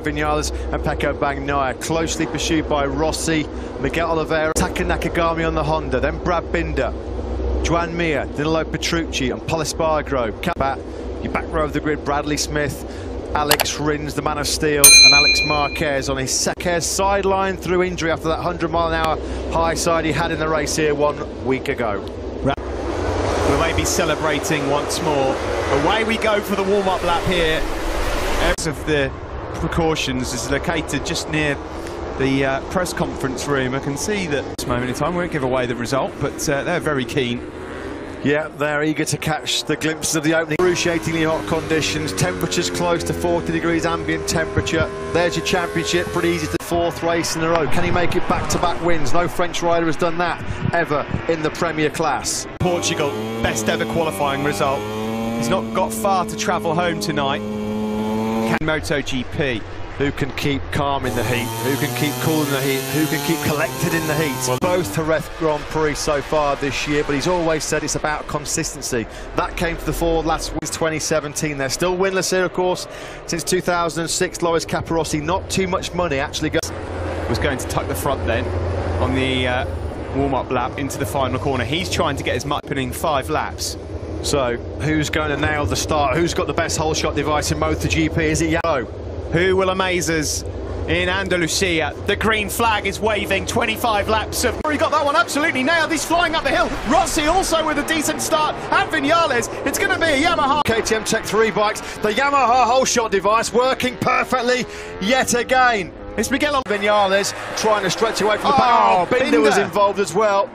Vinales and Pecco Bagnaia. Closely pursued by Rossi, Miguel Oliveira, Taka Nakagami on the Honda, then Brad Binder, Joan Mir, Danilo Petrucci and Pol Espargaro. Your back row of the grid, Bradley Smith, Alex Rins, the man of steel, and Alex Marquez on his second sideline through injury after that 100-mile-an-hour high side he had in the race here 1 week ago. We may be celebrating once more. Away we go for the warm-up lap here. Of the precautions is located just near the press conference room. I can see that at this moment in time, we won't give away the result, but they're very keen. Yeah, they're eager to catch the glimpses of the opening. Excruciatingly hot conditions, temperatures close to 40 degrees ambient temperature. There's your championship, pretty easy to fourth race in a row. Can he make it back-to-back wins? No French rider has done that ever in the Premier class. Portugal, best ever qualifying result. He's not got far to travel home tonight. Can MotoGP. Who can keep calm in the heat? Who can keep cool in the heat? Who can keep collected in the heat? Well, both Jerez Grand Prix so far this year, but he's always said it's about consistency. That came to the fore last week, 2017. They're still winless here, of course, since 2006. Loris Capirossi, not too much money actually. Was going to tuck the front then on the warm-up lap into the final corner. He's trying to get as much opening 5 laps. So, who's going to nail the start? Who's got the best whole shot device in MotoGP? Is it Yellow? Who will amaze us in Andalucia? The green flag is waving. 25 laps of... He got that one absolutely nailed. He's flying up the hill. Rossi also with a decent start. And Vinales. It's going to be a Yamaha. KTM Tech 3 bikes. The Yamaha whole shot device working perfectly yet again. It's Miguel Vinales trying to stretch away from the pack. Oh, Binder was involved as well.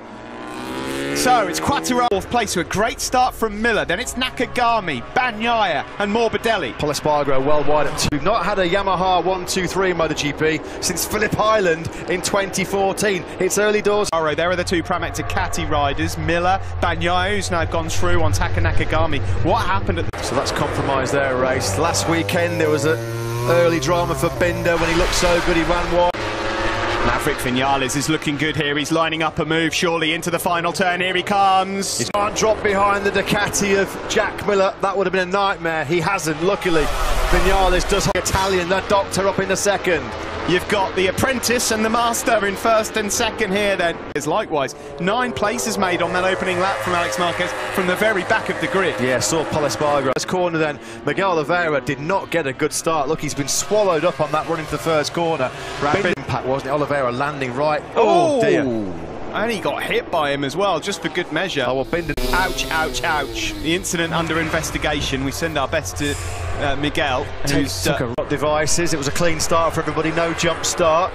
So it's Quattararo fourth place to a great start from Miller. Then it's Nakagami, Bagnaia and Morbidelli. Pol Espargaro well wide at 2. We've not had a Yamaha 1-2-3 in MotoGP since Phillip Island in 2014. It's early doors. There are the 2 Pramac Ducati riders, Miller, Bagnaia, who's now gone through on Taka Nakagami. What happened at the... So that's compromised their race. Last weekend there was an early drama for Binder when he looked so good he ran wide. Maverick Vinales is looking good here. He's lining up a move surely into the final turn. Here he comes. He can't drop behind the Ducati of Jack Miller. That would have been a nightmare. He hasn't, luckily. Vinales does Italian, the doctor up in the second. You've got the apprentice and the master in first and second here then. Likewise, 9 places made on that opening lap from Alex Marquez from the very back of the grid. Yeah, saw Pol Espargaro. First corner then, Miguel Oliveira did not get a good start. Look, he's been swallowed up on that run into the first corner. Rapid impact, wasn't it? Oliveira landing right. Oh, dear. And he got hit by him as well, just for good measure. Oh, well, Binder. Ouch, ouch, ouch. The incident under investigation. We send our best to Miguel. Who's took a devices. It was a clean start for everybody, no jump start.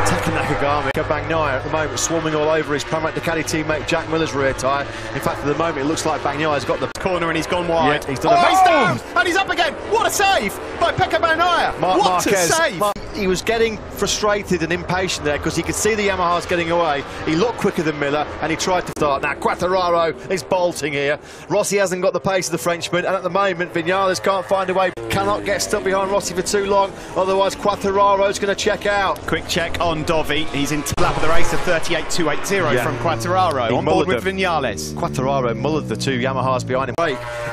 Taka Nakagami, Bagnaia at the moment swarming all over his Pramac Ducati teammate Jack Miller's rear tyre. In fact, at the moment it looks like Bagnaia's got the corner and he's gone wide. Yeah, he's done he's down and he's up again. What a save by Pecco Bagnaia. What a save. He was getting frustrated and impatient there because he could see the Yamahas getting away. He looked quicker than Miller and he tried to start. Now Quattararo is bolting here. Rossi hasn't got the pace of the Frenchman, and at the moment Vinales can't find a way. Cannot get stuck behind Rossi for too long, otherwise Quattararo's going to check out. Quick check on Dovi. He's in lap of the race of 38.280 from Quattararo. On board with Vinales. Quattararo mullered the 2 Yamahas behind him.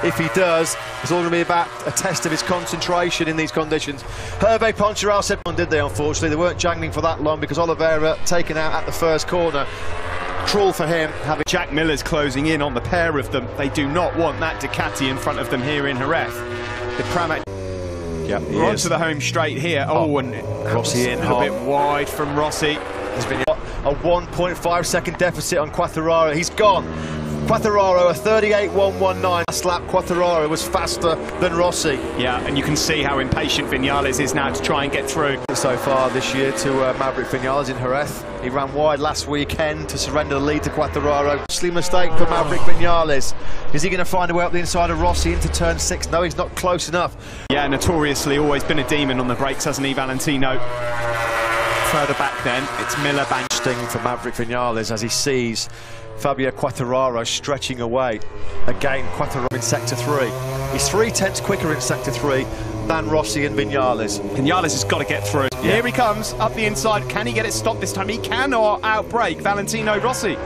If he does, it's all going to be about a test of his concentration in these conditions. Hervé Poncharal said, did they? Unfortunately, they weren't jangling for that long because Oliveira taken out at the first corner. Cruel for him. Having Jack Miller's closing in on the pair of them. They do not want that Ducati in front of them here in Jerez. The Pramac. Yep, on to the home straight here. Oh, and Rossi in a little bit wide from Rossi. There's been a 1.5 second deficit on Quattararo. He's gone. Quattararo, a 38.119. Last lap, Quattararo was faster than Rossi. Yeah, and you can see how impatient Vinales is now to try and get through. So far this year to Maverick Vinales in Jerez. He ran wide last weekend to surrender the lead to Quattararo. Costly mistake for Maverick Vinales. Is he going to find a way up the inside of Rossi into turn 6? No, he's not close enough. Yeah, notoriously always been a demon on the brakes, hasn't he, Valentino? Further back then, it's Miller sting for Maverick Vinales as he sees Fabio Quattararo stretching away. Again, Quattararo in sector 3. He's 3/10 quicker in sector 3 than Rossi and Vinales. Vinales has got to get through. Yeah. Here he comes, up the inside. Can he get it stopped this time? He cannot outbrake Valentino Rossi.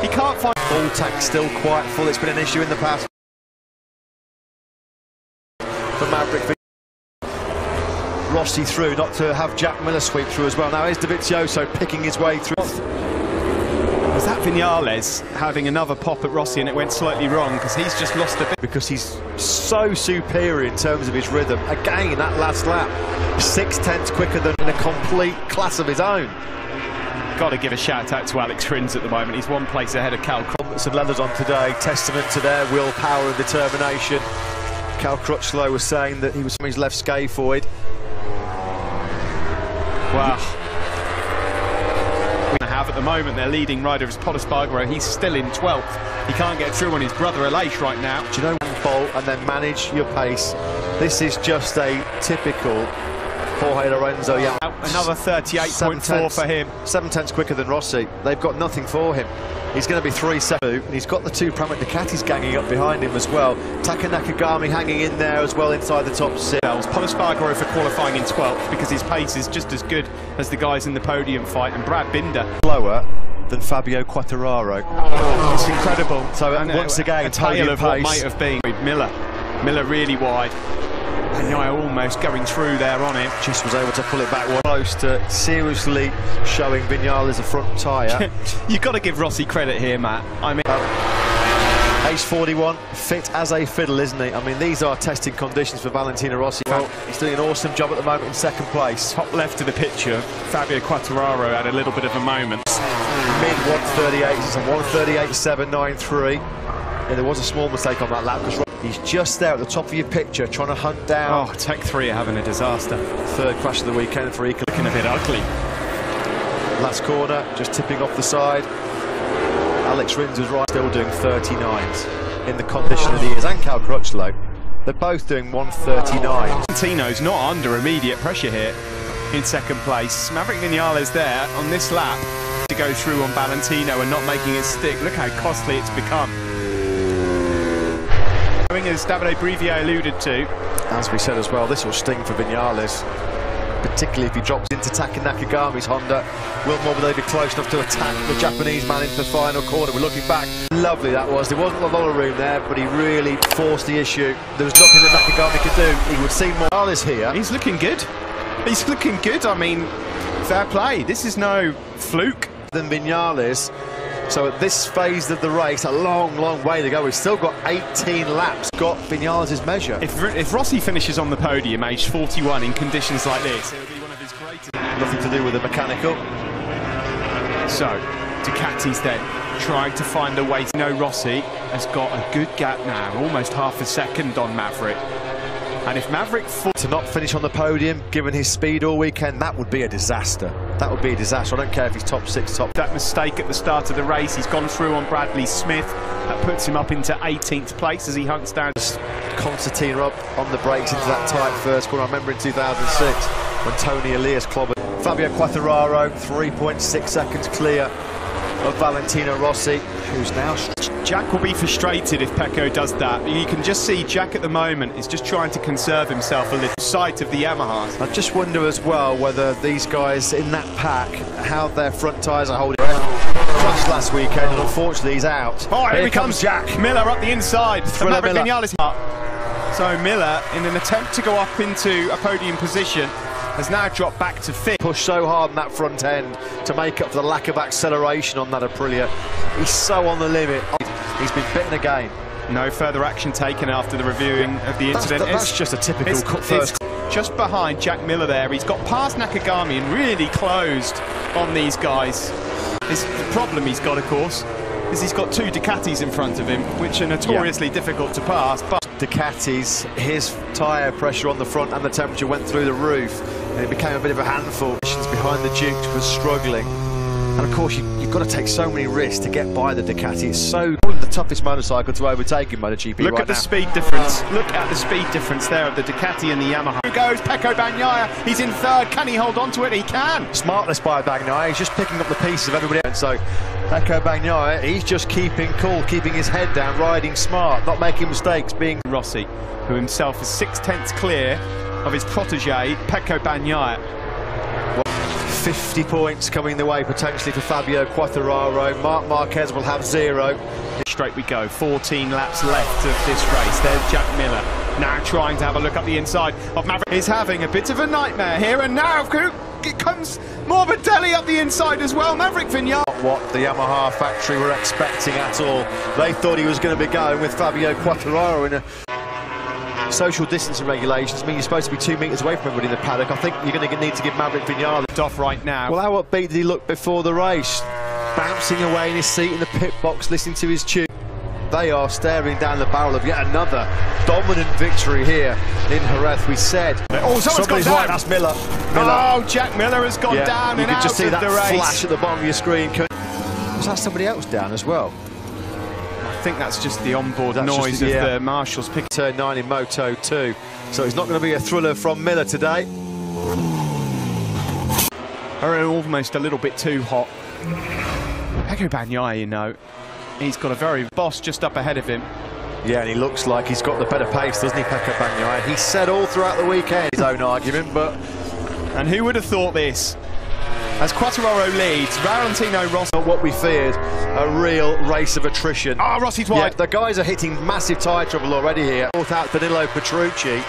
He can't find... Full tank still quite full. It's been an issue in the past for Maverick. Rossi through, not to have Jack Miller sweep through as well. Now here's Dovizioso picking his way through. Was that Vinales having another pop at Rossi and it went slightly wrong because he's just lost a bit? Because he's so superior in terms of his rhythm. Again, that last lap, 6/10 quicker than in a complete class of his own. Got to give a shout out to Alex Rins at the moment. He's one place ahead of Cal. Some leathers on today, testament to their willpower and determination. Cal Crutchlow was saying that he was on his left scaphoid. Wow. We have at the moment their leading rider is Pol Espargaro. He's still in 12th. He can't get through on his brother Aleix right now. Do you know, bolt and then manage your pace? This is just a typical Jorge Lorenzo. Yeah, another 38.4 for him. 7/10 quicker than Rossi. They've got nothing for him. He's going to be 3-7, and he's got the two Pramac Ducatis ganging up behind him as well. Taka Nakagami hanging in there as well inside the top six. Pol Espargaro for qualifying in 12th because his pace is just as good as the guys in the podium fight, and Brad Binder lower than Fabio Quartararo. It's incredible. So once again, a tale of what might pace. have been. Miller really wide. And almost going through there on him. Just was able to pull it back close to seriously showing Vinales a front tyre. You've got to give Rossi credit here, Matt. I mean, age 41, fit as a fiddle, isn't he? I mean, these are testing conditions for Valentino Rossi. Well, he's doing an awesome job at the moment in second place. Top left of the picture, Fabio Quartararo had a little bit of a moment. Mid 138, it's a 138.793. Yeah, there was a small mistake on that lap because he's just there at the top of your picture trying to hunt down. Oh, Tech 3 are having a disaster. Third crash of the weekend for Eco. Looking a bit ugly. Last corner, just tipping off the side. Alex Rins was right, still doing 39s in the condition that he is, and Cal Crutchlow. They're both doing 139. Valentino's not under immediate pressure here in second place. Maverick Vinales there on this lap to go through on Valentino and not making it stick. Look how costly it's become. As Davide Brivier alluded to. As we said as well, this will sting for Vinales, particularly if he drops into Taka Nakagami's Honda. Will Morbidelli be close enough to attack the Japanese man into the final corner? We're looking back. Lovely that was. There wasn't a lot of room there, but he really forced the issue. There was nothing that Nakagami could do. He would see Morales here. He's looking good. He's looking good. I mean, fair play. This is no fluke. Than Vinales. So at this phase of the race, a long, long way to go. We've still got 18 laps. Got Vinales' measure. If Rossi finishes on the podium, aged 41, in conditions like this, it'll be one of his greatest. Nothing to do with the mechanical. So, Ducati's then trying to find a way. Rossi has got a good gap now, almost half a second on Maverick. And if Maverick to not finish on the podium, given his speed all weekend, that would be a disaster. That would be a disaster. I don't care if he's top 6, top. That mistake at the start of the race, he's gone through on Bradley Smith. That puts him up into 18th place as he hunts down. Constantine up on the brakes into that tight first corner. I remember in 2006 when Tony Elias clobbered. Fabio Quartararo, 3.6 seconds clear of Valentino Rossi, who's now... Jack will be frustrated if Pecco does that. You can just see Jack at the moment is just trying to conserve himself a little sight of the Yamahas. I just wonder as well whether these guys in that pack, how their front tyres are holding. Crashed last weekend and unfortunately he's out. Oh, here comes Jack Miller up the inside. Thriller Miller. So Miller, in an attempt to go up into a podium position, has now dropped back to 5th. Pushed so hard in that front end to make up for the lack of acceleration on that Aprilia. He's so on the limit. He's been bitten again. No further action taken after the reviewing of the incident. That's just a typical first. Just behind Jack Miller there. He's got past Nakagami and really closed on these guys. The problem he's got, of course, is he's got 2 Ducatis in front of him, which are notoriously difficult to pass. But Ducatis, his tyre pressure on the front and the temperature went through the roof, and it became a bit of a handful. Behind the Duke was struggling. And of course, you've got to take so many risks to get by the Ducati. It's probably the toughest motorcycle to overtake in MotoGP Look at the speed difference. Look at the speed difference there of the Ducati and the Yamaha. Here goes Pecco Bagnaia. He's in 3rd. Can he hold on to it? He can. Smartless by Bagnaia. He's just picking up the pieces of everybody else. So Pecco Bagnaia, he's just keeping cool, keeping his head down, riding smart, not making mistakes, being... Rossi, who himself is 6/10 clear of his protege, Pecco Bagnaia. 50 points coming the way potentially for Fabio Quartararo. Marc Marquez will have 0. Straight we go, 14 laps left of this race. There's Jack Miller. Now trying to have a look up the inside of Maverick. He's having a bit of a nightmare here, and now it comes Morbidelli up the inside as well. Maverick Vinales. What the Yamaha factory were expecting at all. They thought he was going to be going with Fabio Quartararo in a social distancing regulations. I mean, you're supposed to be 2 metres away from everybody in the paddock. I think you're going to need to give Maverick Vinales off right now. Well, how upbeat did he look before the race? Bouncing away in his seat in the pit box, listening to his tune. They are staring down the barrel of yet another dominant victory here in Jerez. We said, oh, somebody's gone down. That's Miller. Oh, Jack Miller has gone down and out of the race. You can just see that flash at the bottom of your screen. Was that somebody else down as well? I think that's just the onboard noise of the marshals picking. Turn 9 in Moto 2. So it's not going to be a thriller from Miller today. Almost a little bit too hot. Pecco Bagnaia, you know, he's got a very boss just up ahead of him. Yeah, and he looks like he's got the better pace, doesn't he, Pecco Bagnaia? He said all throughout the weekend his own argument, but... And who would have thought this? As Quartararo leads, Valentino Rossi... What we feared, a real race of attrition. Oh, Rossi's wide. Yeah, the guys are hitting massive tyre trouble already here. Fourth out Danilo Petrucci. And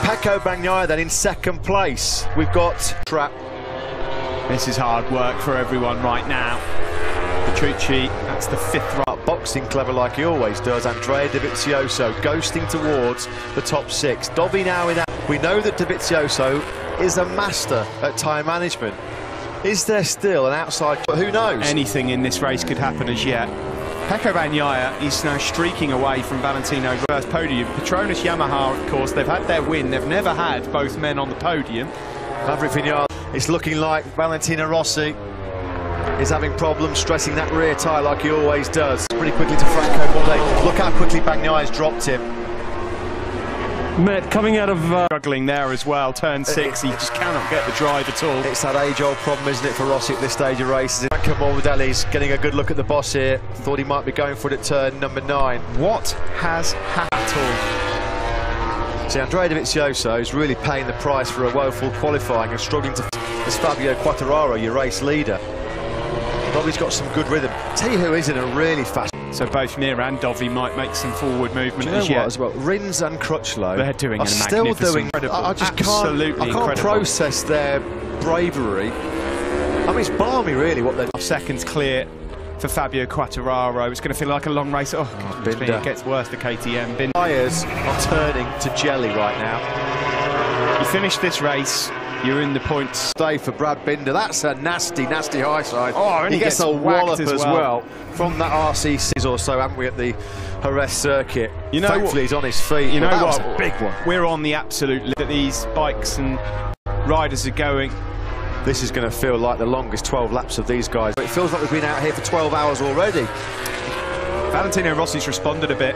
Pecco Bagnaia then in second place. We've got Trap. This is hard work for everyone right now. Petrucci, that's the fifth right. Boxing clever like he always does. Andrea Dovizioso ghosting towards the top 6. Dovi now in. We know that Dovizioso is a master at time management. Is there still an outside? But who knows? Anything in this race could happen as yet. Pecco Bagnaia is now streaking away from Valentino Rossi's podium. Petronas Yamaha, of course, they've had their win. They've never had both men on the podium. Maverick Vinales. It's looking like Valentino Rossi is having problems stressing that rear tyre like he always does. Pretty quickly to Franco Baldi. Look how quickly Bagnaia's dropped him. Matt, coming out of... Struggling there as well, turn 6, he just cannot get the drive at all. It's that age-old problem, isn't it, for Rossi at this stage of races. Franco Morbidelli's getting a good look at the boss here. Thought he might be going for it at turn number 9. What has happened at all? See, Andrea Dovizioso is really paying the price for a woeful qualifying and struggling to... As Fabio Quartararo, your race leader. Dovi's got some good rhythm. Tell you who is in a really fast... So both Mir and Dovi might make some forward movement as yet. As well, Rins and Crutchlow they're doing are still doing. I just can't process their bravery. I mean, it's balmy, really. What they're... Seconds clear for Fabio Quartararo. It's going to feel like a long race. Oh, God, it gets worse. The KTM. Tyres are turning to jelly right now. You finish this race. You're in the points. Stay for Brad Binder. That's a nasty, nasty high side. Oh, and he gets a wallop as well from that RC6 or so, haven't we, at the Jerez circuit? You know, thankfully he's on his feet. You know that what? Was a big one. We're on the absolute that these bikes and riders are going. This is going to feel like the longest 12 laps of these guys. It feels like we've been out here for 12 hours already. Valentino Rossi's responded a bit.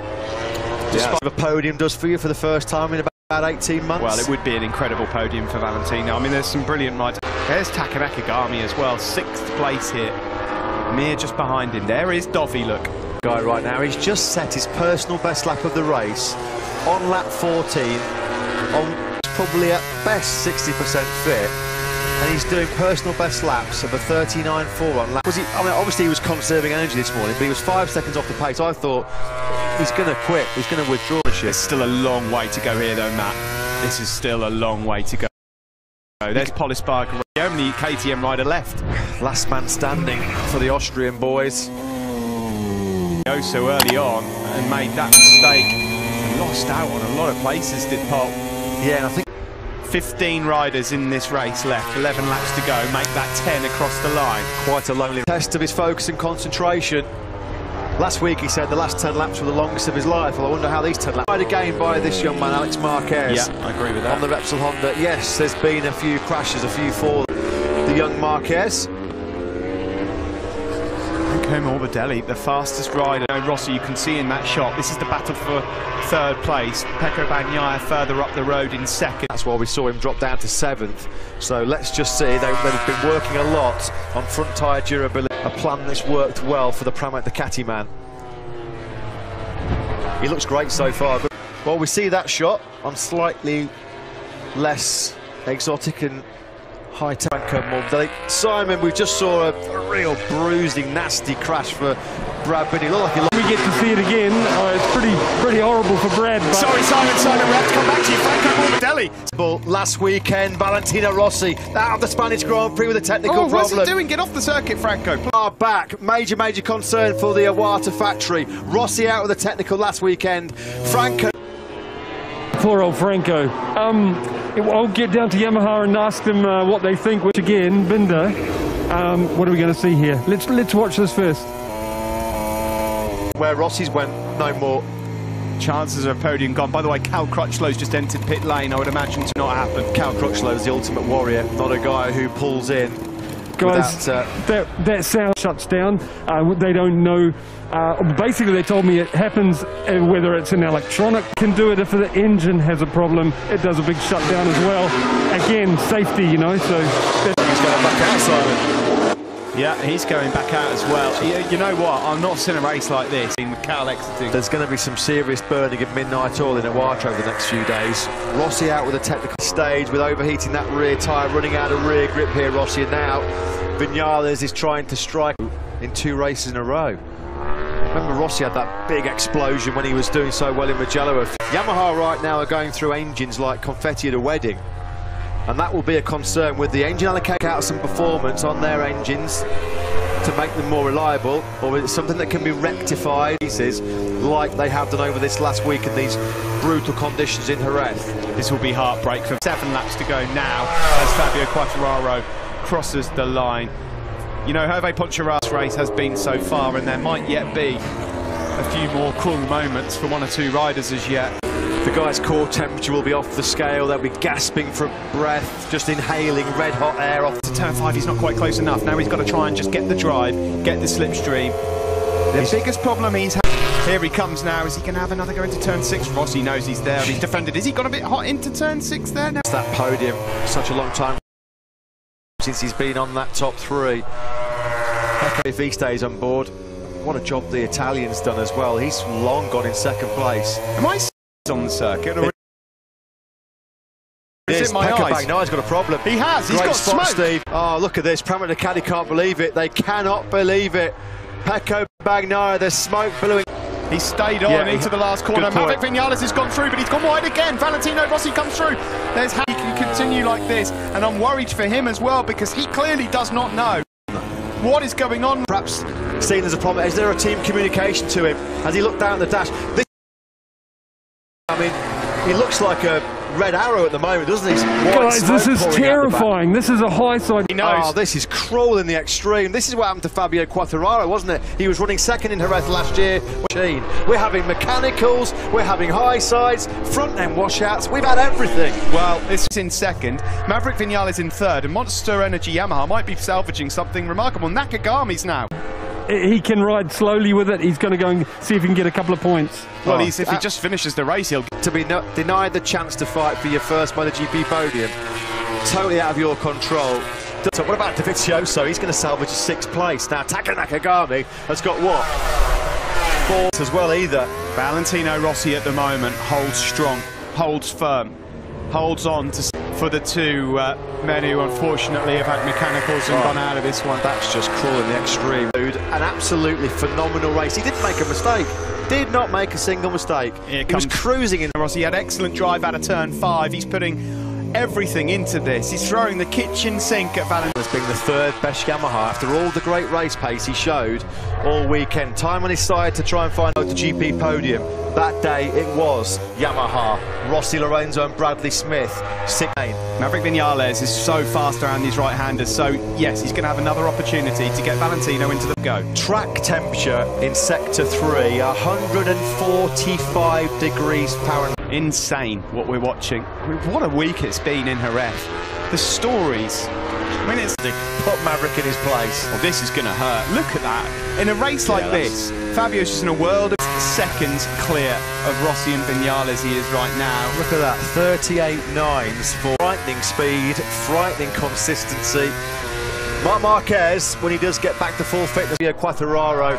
Yeah. The podium does for you for the first time in about 18 months. Well, it would be an incredible podium for Valentino. I mean, there's some brilliant riders. There's Taka Nakagami as well, 6th place here. Mir just behind him. There is Dovi, look. Guy right now, he's just set his personal best lap of the race on lap 14, on probably at best 60% fit, and he's doing personal best laps of a 39.4 on lap. I mean, obviously he was conserving energy this morning, but he was 5 seconds off the pace. I thought he's going to quit, he's going to withdraw the shit. There's still a long way to go here though, Matt. This is still a long way to go. There's Polispark, the only KTM rider left. Last man standing for the Austrian boys. Go so early on and made that mistake and lost out on a lot of places, did Paul. Yeah, and I think 15 riders in this race left, 11 laps to go, make that 10 across the line. Quite a lonely test of his focus and concentration. Last week he said the last 10 laps were the longest of his life. Well, I wonder how these 10 laps... Tried again by this young man, Alex Marquez. Yeah, I agree with that. On the Repsol Honda. Yes, there's been a few crashes, a few falls. The young Marquez. Morbidelli, the fastest rider. Rossi, you can see in that shot, this is the battle for 3rd place. Pecco Bagnaia further up the road in 2nd. That's why we saw him drop down to 7th. So let's just see, they've been working a lot on front tyre durability. A plan that's worked well for the Pramac Ducati man. He looks great so far. Well, we see that shot on slightly less exotic and high tanker Mordelli. Simon, we just saw a real bruising, nasty crash for Brad Binney. Looked like We get to see it again. It's pretty horrible for Brad. But Sorry, Simon, we have to come back to you. Franco Mordelli. last weekend, Valentino Rossi out of the Spanish Grand Prix with a technical problem. What's he doing? Get off the circuit, Franco. Back, major concern for the Iwata factory. Rossi out with a technical last weekend. Franco. poor old Franco. I'll get down to Yamaha and ask them what they think. Which again, Binder. What are we going to see here? Let's watch this first. Where Rossi's went, no more. Chances of a podium gone. By the way, Cal Crutchlow's just entered pit lane. I would imagine to not happen. Cal Crutchlow is the ultimate warrior, not a guy who pulls in. Guys, that sound shuts down. They don't know. Basically, they told me it happens whether it's an electronic can do it. If the engine has a problem, it does a big shutdown as well. Again, safety, you know. So he's going back out, Simon. Yeah, he's going back out as well. You know what? I'm not seeing a race like this in Cal exiting. There's going to be some serious burning of midnight oil in Iwata over the next few days. Rossi out with a technical stage with overheating that rear tyre, running out of rear grip here, Rossi, and now Viñales is trying to strike in 2 races in a row. Remember Rossi had that big explosion when he was doing so well in Mugello. Yamaha right now are going through engines like confetti at a wedding, and that will be a concern with the engine allocate out some performance on their engines to make them more reliable, or is it something that can be rectified pieces like they have done over this last week in these brutal conditions in Jerez. This will be heartbreak for 7 laps to go now as Fabio Quartararo crosses the line. You know, Hervé Ponchara's race has been so far, and there might yet be a few more cool moments for 1 or 2 riders as yet. The guy's core temperature will be off the scale. They'll be gasping for breath, just inhaling red hot air off. To turn 5, he's not quite close enough. Now he's got to try and just get the drive, get the slipstream. The biggest problem he's had. Here he comes now. Is he going to have another go into turn 6? Rossi knows he's there. He's defended. Is he got a bit hot into turn 6 there now? It's that podium. Such a long time since he's been on that top 3. If he stays on board, what a job the Italian's done as well. He's long gone in 2nd place. Am I on the circuit? Or is it my eyes? No, he's got a problem. He has. He's got spot, smoke. Steve. Oh, look at this. Pramit Ducati can't believe it. They cannot believe it. Pecco Bagnaia, there's smoke billowing. He stayed on into the last corner. Maverick Viñales has gone through, but he's gone wide again. Valentino Rossi comes through. There's how he can continue like this, and I'm worried for him as well because he clearly does not know what is going on. Perhaps seen as a problem. Is there a team communication to him? Has he looked down the dash? I mean, he looks like a red arrow at the moment, doesn't he? Guys, this is terrifying. This is a high side. He knows. Oh, this is cruel in the extreme. This is what happened to Fabio Quartararo, wasn't it? He was running 2nd in Jerez last year. We're having mechanicals, we're having high sides, front end washouts. We've had everything. Well, this is in 2nd. Maverick Viñales in 3rd, and Monster Energy Yamaha might be salvaging something remarkable. Nakagami's now. He can ride slowly with it. He's going to go and see if he can get a couple of points. Well, if he just finishes the race, he'll to be denied the chance to fight for your first MotoGP podium. Totally out of your control. So what about Dovizioso? He's going to salvage a 6th place. Now Taka Nakagami has got what? 4 as well either. Valentino Rossi at the moment holds strong, holds firm, holds on for the 2 men who unfortunately have had mechanicals and gone out of this one. That's just cruel in the extreme. An absolutely phenomenal race. He didn't make a mistake. Did not make a single mistake. He was cruising in. Rossi had excellent drive out of turn 5. He's putting everything into this. He's throwing the kitchen sink at Valentino. Has been the 3rd best Yamaha after all the great race pace he showed all weekend. Time on his side to try and find out the GP podium. That day it was Yamaha, Rossi Lorenzo and Bradley Smith. 6th. Maverick Viñales is so fast around these right-handers, so yes, he's going to have another opportunity to get Valentino into the go. Track temperature in Sector 3, 145 degrees Fahrenheit. Insane what we're watching. I mean, what a week it's been in Jerez. The stories. I mean, it's put Maverick in his place. Well, this is going to hurt. Look at that. In a race like this, Fabio's just in a world of seconds clear of Rossi and Viñales he is right now. Look at that, 38.9s for frightening speed, frightening consistency. Marc Marquez, when he does get back to full fitness, Quartararo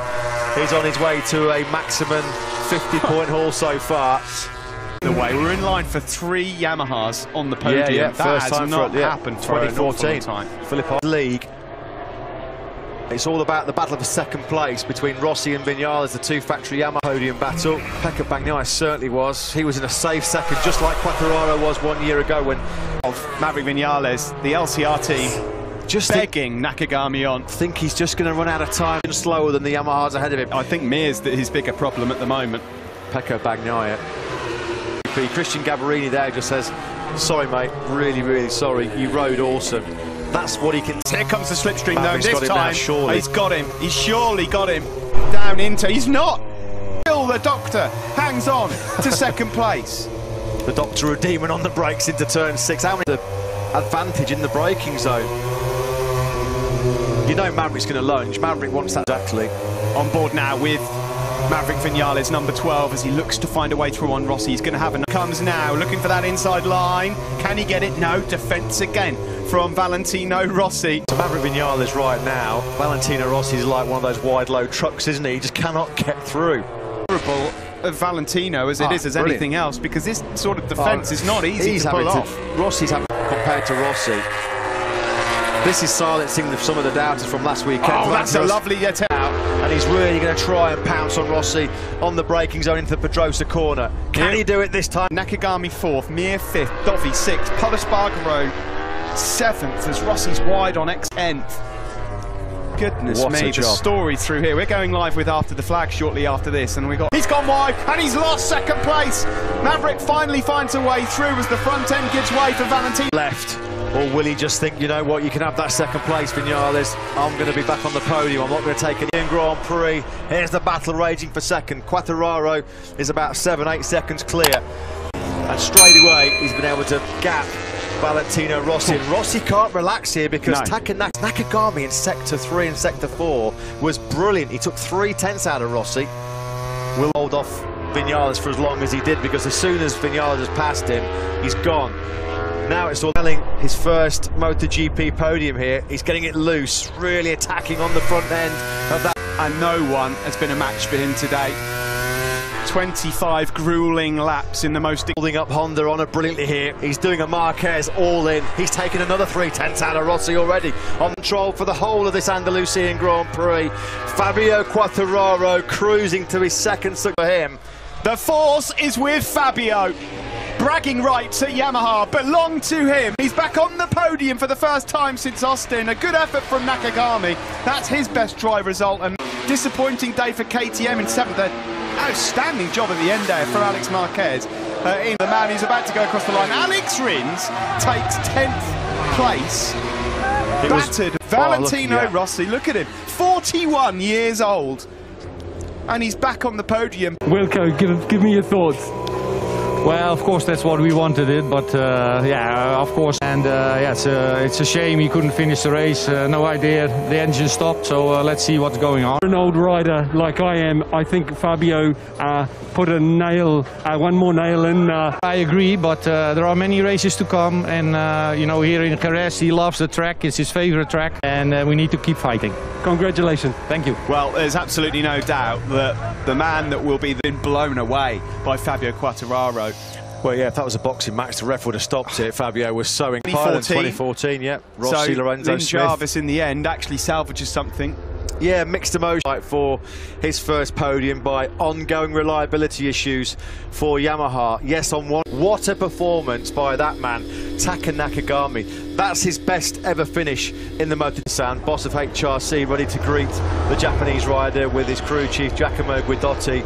is on his way to a maximum 50-point haul so far. The way we're in line for 3 Yamahas on the podium. Yeah, that first has time not for it, happened for an awful long 2014 time. Philip League. It's all about the battle for second place between Rossi and Vinales, the two factory Yamaha podium battle. Pecco Bagnaia certainly was. He was in a safe second, just like Quartararo was 1 year ago when Of Maverick Vinales, the LCR team, just begging Nakagami on. think he's just going to run out of time and slower than the Yamahas ahead of him. I think Mir's his bigger problem at the moment. Pecco Bagnaia. Christian Gabarini there just says, sorry mate, really, really sorry, you rode awesome. That's what he can. Here comes the slipstream though, Mavericks this got him now, time surely. he's got him. He's surely got him down into. He's not. Still the doctor hangs on to second place. The Doctor, a demon on the brakes into turn 6. How many the advantage in the braking zone? You know Maverick's going to lunge. Maverick wants that exactly. On board now with Maverick Vinales, number 12, as he looks to find a way through on Rossi. He's going to have a comes now, looking for that inside line. Can he get it? No. Defence again from Valentino Rossi. So Maverick Vinales right now, Valentino Rossi is like one of those wide load trucks, isn't he? He just cannot get through. Of Valentino as it is as brilliant. anything else, because this sort of defence is not easy to pull off. Rossi's having compared to Rossi. This is silencing some of the doubters from last weekend. Oh, that's a lovely out, and he's really going to try and pounce on Rossi on the braking zone into the Pedrosa corner. Can he do it this time? Nakagami 4th, Mir 5th, Dovi 6th, Polisbargaro 7th as Rossi's wide on X10th. Goodness What me, a the job. story through here. We're going live with After the Flag shortly after this, and he's gone wide and he's lost second place. Maverick finally finds a way through as the front end gives way for Valentino. Left. Or will he just think, you know what, you can have that second place, Vinales. I'm going to be back on the podium. I'm not going to take it in Grand Prix. Here's the battle raging for second. Quartararo is about 7-8 seconds clear. And straight away, he's been able to gap Valentino Rossi. And Rossi can't relax here because Nakagami in Sector 3 and Sector 4 was brilliant. He took 3/10 out of Rossi. Will hold off Vinales for as long as he did, because as soon as Vinales has passed him, he's gone. Now it's all telling his first MotoGP podium here. He's getting it loose, really attacking on the front end of that. And no one has been a match for him today. 25 grueling laps in the most... Holding up Honda on it brilliantly here. He's doing a Marquez all in. He's taken another 3/10 out of Rossi already. On control for the whole of this Andalusian Grand Prix. Fabio Quartararo cruising to his second for him. The force is with Fabio. Bragging rights at Yamaha belong to him. He's back on the podium for the first time since Austin. A good effort from Nakagami. That's his best drive result. And disappointing day for KTM in 7th. Outstanding job at the end there for Alex Marquez. In the man who's about to go across the line. Alex Rins takes 10th place. Battered Valentino Rossi. Look at him. 41 years old. And he's back on the podium. Wilco, give me your thoughts. Well, of course, that's what we wanted it, but yeah, of course. And yeah, it's a shame he couldn't finish the race. No idea, the engine stopped, so let's see what's going on. An old rider like I am, I think Fabio put a nail, one more nail in. I agree, but there are many races to come, and you know, here in Jerez, he loves the track. It's his favorite track, and we need to keep fighting. Congratulations. Thank you. Well, there's absolutely no doubt that the man that will be then blown away by Fabio Quartararo. Well, yeah, if that was a boxing match, the ref would have stopped it. Fabio was so inspired in 2014, yeah. Rossi, so Lorenzo Lynn Smith. Jarvis in the end actually salvages something. Yeah, mixed emotion for his first podium by ongoing reliability issues for Yamaha. Yes, on one. What a performance by that man, Taka Nakagami. That's his best ever finish in the Moto-San. Boss of HRC ready to greet the Japanese rider with his crew chief Giacomo Guidotti.